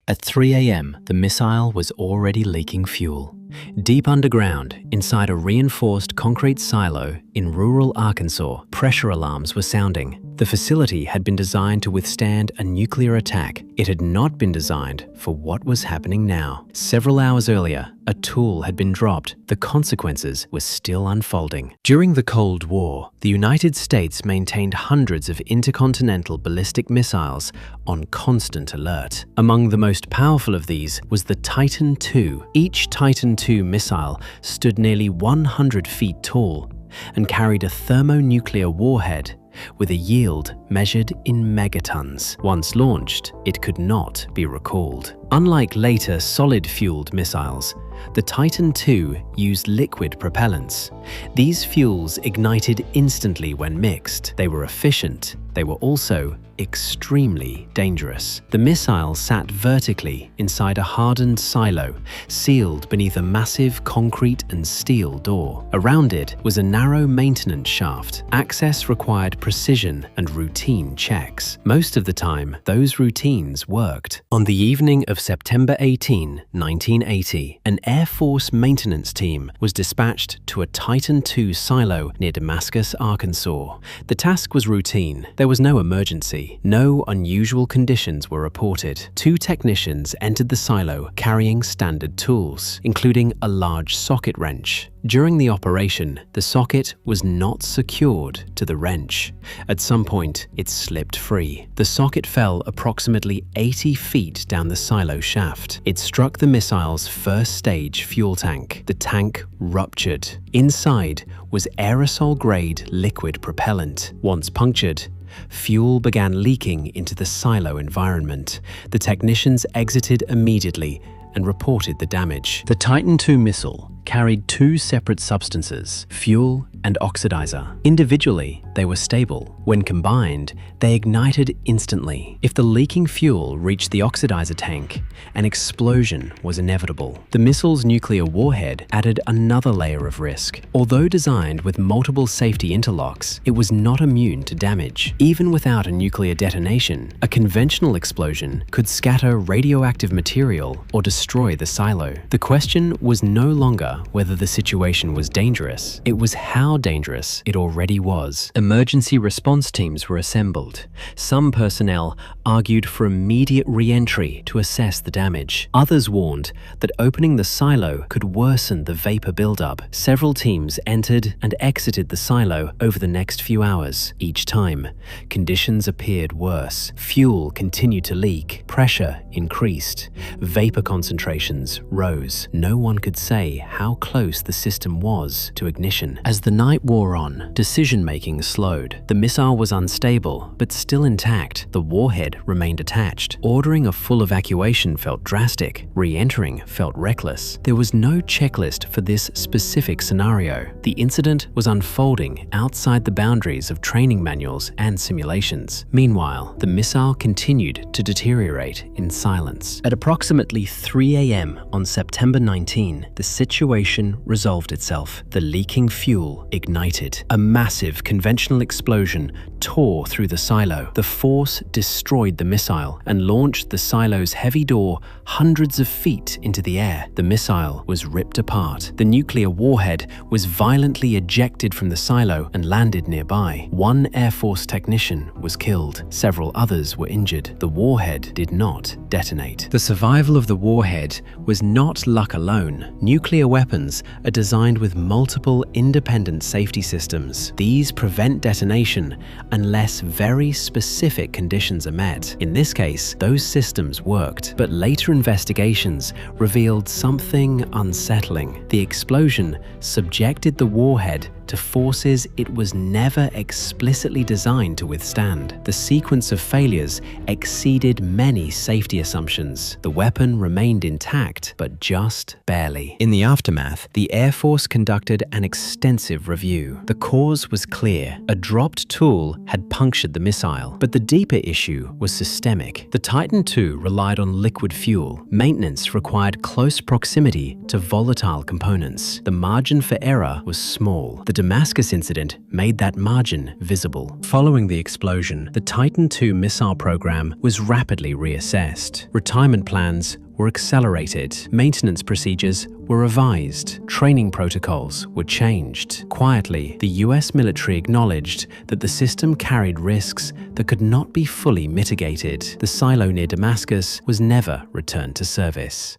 At 3 a.m., the missile was already leaking fuel. Deep underground, inside a reinforced concrete silo in rural Arkansas, pressure alarms were sounding. The facility had been designed to withstand a nuclear attack. It had not been designed for what was happening now. Several hours earlier, a tool had been dropped. The consequences were still unfolding. During the Cold War, the United States maintained hundreds of intercontinental ballistic missiles on constant alert. Among the most powerful of these was the Titan II. Each Titan II missile stood nearly 100 feet tall and carried a thermonuclear warhead with a yield measured in megatons. Once launched, it could not be recalled. Unlike later solid-fueled missiles, the Titan II used liquid propellants. These fuels ignited instantly when mixed. They were efficient. They were also extremely dangerous. The missile sat vertically inside a hardened silo, sealed beneath a massive concrete and steel door. Around it was a narrow maintenance shaft. Access required precision and routine checks. Most of the time, those routines worked. On the evening of September 18, 1980, an Air Force maintenance team was dispatched to a Titan II silo near Damascus, Arkansas. The task was routine. There was no emergency. No unusual conditions were reported. Two technicians entered the silo carrying standard tools, including a large socket wrench. During the operation, the socket was not secured to the wrench. At some point, it slipped free. The socket fell approximately 80 feet down the silo shaft. It struck the missile's first stage fuel tank. The tank ruptured. Inside was aerosol-grade liquid propellant. Once punctured, fuel began leaking into the silo environment. The technicians exited immediately and reported the damage. The Titan II missile carried two separate substances, fuel and oxidizer. Individually, they were stable. When combined, they ignited instantly. If the leaking fuel reached the oxidizer tank, an explosion was inevitable. The missile's nuclear warhead added another layer of risk. Although designed with multiple safety interlocks, it was not immune to damage. Even without a nuclear detonation, a conventional explosion could scatter radioactive material or destroy the silo. The question was no longer whether the situation was dangerous. It was how dangerous it already was. Emergency response teams were assembled. Some personnel argued for immediate re-entry to assess the damage. Others warned that opening the silo could worsen the vapor buildup. Several teams entered and exited the silo over the next few hours. Each time, conditions appeared worse. Fuel continued to leak. Pressure increased. Vapor concentrations rose. No one could say how close the system was to ignition. As the night wore on, decision-making slowed. The missile was unstable, but still intact. The warhead remained attached. Ordering a full evacuation felt drastic. Re-entering felt reckless. There was no checklist for this specific scenario. The incident was unfolding outside the boundaries of training manuals and simulations. Meanwhile, the missile continued to deteriorate in silence. At approximately 3 a.m. on September 19, the situation resolved itself. The leaking fuel ignited. A massive conventional explosion tore through the silo. The force destroyed the missile and launched the silo's heavy door hundreds of feet into the air. The missile was ripped apart. The nuclear warhead was violently ejected from the silo and landed nearby. One Air Force technician was killed. Several others were injured. The warhead did not detonate. The survival of the warhead was not luck alone. Nuclear weapons are designed with multiple independent safety systems. These prevent detonation unless very specific conditions are met. In this case, those systems worked, but later investigations revealed something unsettling. The explosion subjected the warhead to forces it was never explicitly designed to withstand. The sequence of failures exceeded many safety assumptions. The weapon remained intact, but just barely. In the aftermath, the Air Force conducted an extensive review. The cause was clear. A dropped tool had punctured the missile, but the deeper issue was systemic. The Titan II relied on liquid fuel. Maintenance required close proximity to volatile components. The margin for error was small. The Damascus incident made that margin visible. Following the explosion, the Titan II missile program was rapidly reassessed. Retirement plans were accelerated, maintenance procedures were revised, training protocols were changed. Quietly, the US military acknowledged that the system carried risks that could not be fully mitigated. The silo near Damascus was never returned to service.